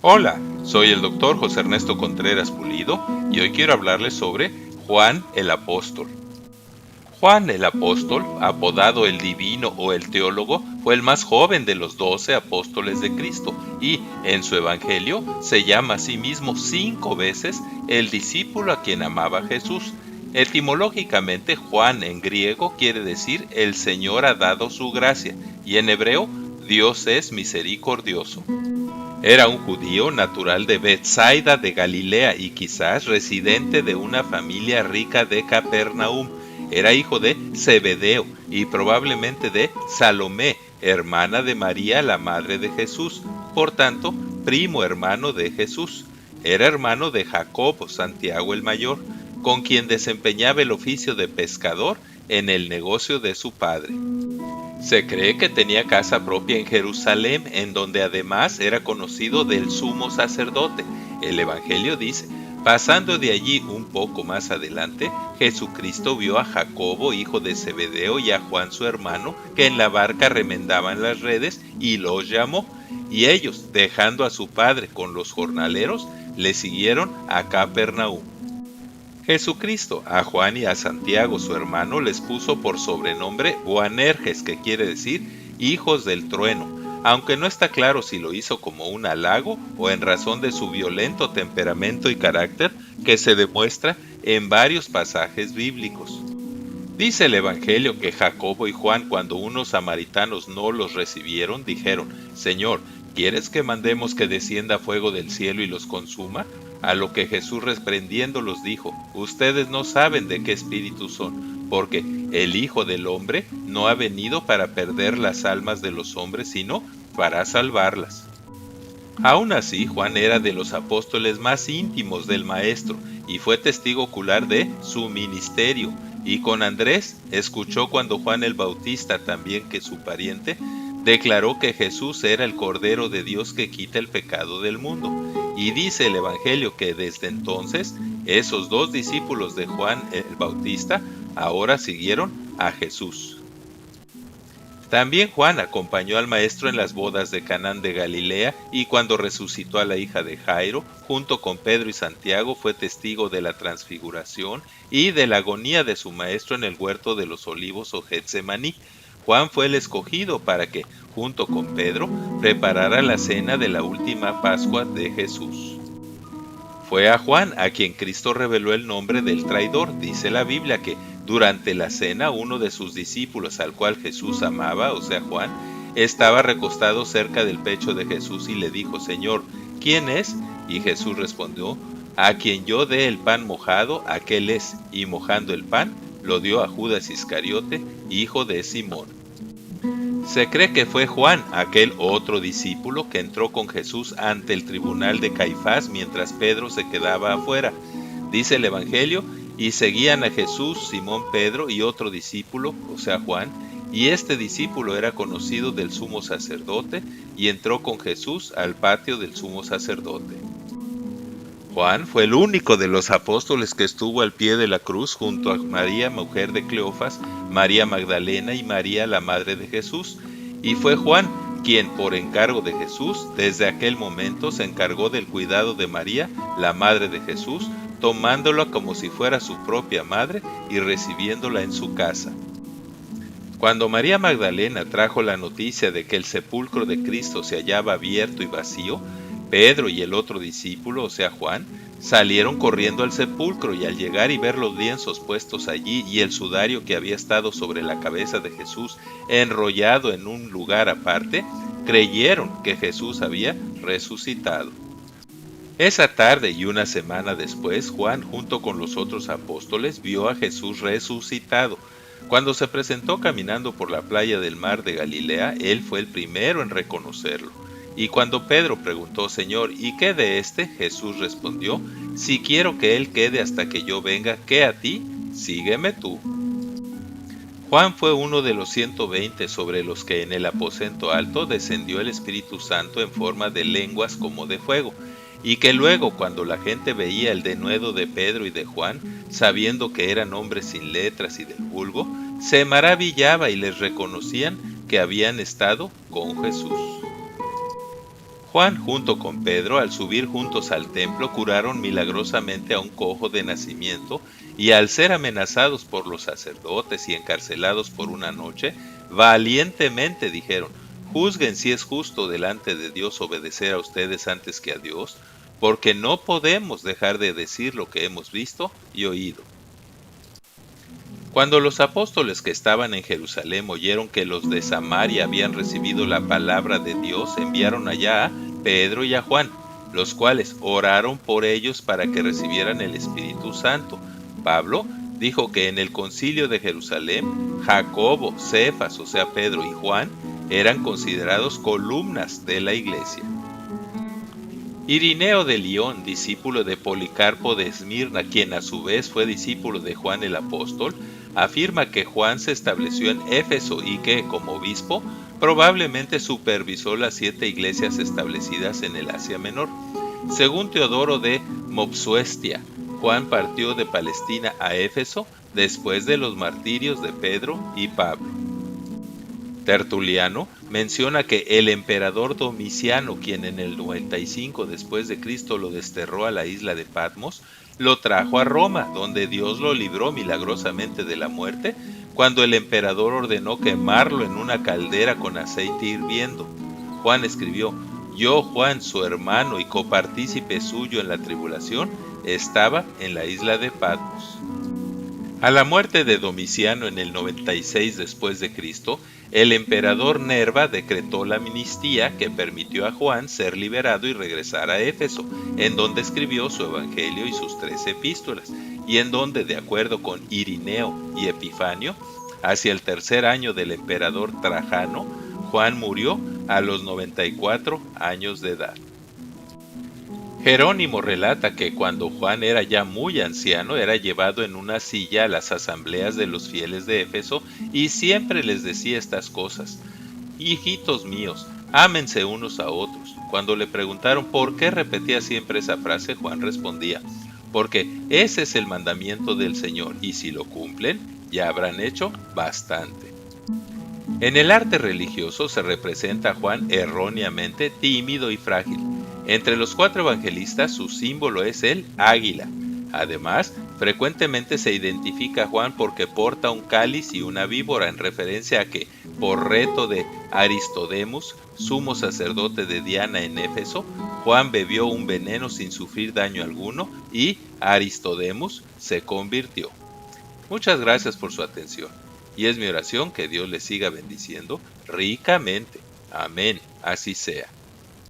Hola, soy el doctor José Ernesto Contreras Pulido y hoy quiero hablarles sobre Juan el Apóstol. Juan el Apóstol, apodado el Divino o el Teólogo, fue el más joven de los 12 apóstoles de Cristo y en su Evangelio se llama a sí mismo 5 veces el discípulo a quien amaba Jesús. Etimológicamente, Juan en griego quiere decir el Señor ha dado su gracia y en hebreo Dios es misericordioso. Era un judío natural de Betsaida de Galilea y quizás residente de una familia rica de Capernaum. Era hijo de Zebedeo y probablemente de Salomé, hermana de María, la madre de Jesús, por tanto, primo hermano de Jesús. Era hermano de Jacobo, Santiago el mayor, con quien desempeñaba el oficio de pescador en el negocio de su padre. Se cree que tenía casa propia en Jerusalén, en donde además era conocido del sumo sacerdote. El Evangelio dice, pasando de allí un poco más adelante, Jesucristo vio a Jacobo, hijo de Zebedeo, y a Juan su hermano, que en la barca remendaban las redes, y los llamó. Y ellos, dejando a su padre con los jornaleros, le siguieron a Capernaum. Jesucristo a Juan y a Santiago su hermano les puso por sobrenombre Boanerges, que quiere decir hijos del trueno, aunque no está claro si lo hizo como un halago o en razón de su violento temperamento y carácter que se demuestra en varios pasajes bíblicos. Dice el Evangelio que Jacobo y Juan, cuando unos samaritanos no los recibieron, dijeron, Señor, ¿quieres que mandemos que descienda fuego del cielo y los consuma? A lo que Jesús reprendiéndolos dijo, ustedes no saben de qué espíritu son, porque el Hijo del Hombre no ha venido para perder las almas de los hombres, sino para salvarlas. Aún así, Juan era de los apóstoles más íntimos del Maestro y fue testigo ocular de su ministerio, y con Andrés escuchó cuando Juan el Bautista, también que su pariente, declaró que Jesús era el Cordero de Dios que quita el pecado del mundo. Y dice el Evangelio que desde entonces esos dos discípulos de Juan el Bautista ahora siguieron a Jesús. También Juan acompañó al maestro en las bodas de Canaán de Galilea y cuando resucitó a la hija de Jairo, junto con Pedro y Santiago, fue testigo de la transfiguración y de la agonía de su maestro en el huerto de los olivos o Getsemaní. Juan fue el escogido para que, junto con Pedro, preparara la cena de la última Pascua de Jesús. Fue a Juan a quien Cristo reveló el nombre del traidor. Dice la Biblia que durante la cena uno de sus discípulos al cual Jesús amaba, o sea Juan, estaba recostado cerca del pecho de Jesús y le dijo, Señor, ¿quién es? Y Jesús respondió, a quien yo dé el pan mojado, aquel es, y mojando el pan, lo dio a Judas Iscariote, hijo de Simón. Se cree que fue Juan, aquel otro discípulo que entró con Jesús ante el tribunal de Caifás mientras Pedro se quedaba afuera. Dice el Evangelio, y seguían a Jesús Simón Pedro y otro discípulo, o sea Juan, y este discípulo era conocido del sumo sacerdote y entró con Jesús al patio del sumo sacerdote. Juan fue el único de los apóstoles que estuvo al pie de la cruz junto a María, mujer de Cleofas, María Magdalena y María, la madre de Jesús. Y fue Juan quien, por encargo de Jesús, desde aquel momento se encargó del cuidado de María, la madre de Jesús, tomándola como si fuera su propia madre y recibiéndola en su casa. Cuando María Magdalena trajo la noticia de que el sepulcro de Cristo se hallaba abierto y vacío, Pedro y el otro discípulo, o sea Juan, salieron corriendo al sepulcro y al llegar y ver los lienzos puestos allí y el sudario que había estado sobre la cabeza de Jesús enrollado en un lugar aparte, creyeron que Jesús había resucitado. Esa tarde y una semana después, Juan, junto con los otros apóstoles, vio a Jesús resucitado. Cuando se presentó caminando por la playa del mar de Galilea, él fue el primero en reconocerlo. Y cuando Pedro preguntó, Señor, ¿y qué de este? Jesús respondió, si quiero que él quede hasta que yo venga, ¿qué a ti? Sígueme tú. Juan fue uno de los 120 sobre los que en el aposento alto descendió el Espíritu Santo en forma de lenguas como de fuego, y que luego cuando la gente veía el denuedo de Pedro y de Juan, sabiendo que eran hombres sin letras y del vulgo, se maravillaba y les reconocían que habían estado con Jesús. Juan junto con Pedro, al subir juntos al templo, curaron milagrosamente a un cojo de nacimiento, y al ser amenazados por los sacerdotes y encarcelados por una noche, valientemente dijeron: juzguen si es justo delante de Dios obedecer a ustedes antes que a Dios, porque no podemos dejar de decir lo que hemos visto y oído. Cuando los apóstoles que estaban en Jerusalén oyeron que los de Samaria habían recibido la palabra de Dios, enviaron allá a Pedro y a Juan, los cuales oraron por ellos para que recibieran el Espíritu Santo. Pablo dijo que en el concilio de Jerusalén, Jacobo, Cefas, o sea Pedro y Juan, eran considerados columnas de la iglesia. Irineo de Lión, discípulo de Policarpo de Esmirna, quien a su vez fue discípulo de Juan el Apóstol, afirma que Juan se estableció en Éfeso y que, como obispo, probablemente supervisó las 7 iglesias establecidas en el Asia Menor. Según Teodoro de Mopsuestia, Juan partió de Palestina a Éfeso después de los martirios de Pedro y Pablo. Tertuliano menciona que el emperador Domiciano, quien en el 95 después de Cristo lo desterró a la isla de Patmos, lo trajo a Roma, donde Dios lo libró milagrosamente de la muerte, cuando el emperador ordenó quemarlo en una caldera con aceite hirviendo. Juan escribió: yo, Juan, su hermano y copartícipe suyo en la tribulación, estaba en la isla de Patmos. A la muerte de Domiciano en el 96 después de Cristo, el emperador Nerva decretó la amnistía que permitió a Juan ser liberado y regresar a Éfeso, en donde escribió su evangelio y sus 3 epístolas, y en donde, de acuerdo con Irineo y Epifanio, hacia el 3er año del emperador Trajano, Juan murió a los 94 años de edad. Jerónimo relata que cuando Juan era ya muy anciano, era llevado en una silla a las asambleas de los fieles de Éfeso y siempre les decía estas cosas: hijitos míos, ámense unos a otros. Cuando le preguntaron por qué repetía siempre esa frase, Juan respondía: porque ese es el mandamiento del Señor, y si lo cumplen, ya habrán hecho bastante. En el arte religioso se representa a Juan erróneamente tímido y frágil. Entre los 4 evangelistas su símbolo es el águila. Además, frecuentemente se identifica a Juan porque porta un cáliz y una víbora, en referencia a que, por reto de Aristodemus, sumo sacerdote de Diana en Éfeso, Juan bebió un veneno sin sufrir daño alguno y Aristodemus se convirtió. Muchas gracias por su atención, y es mi oración que Dios les siga bendiciendo ricamente. Amén, así sea.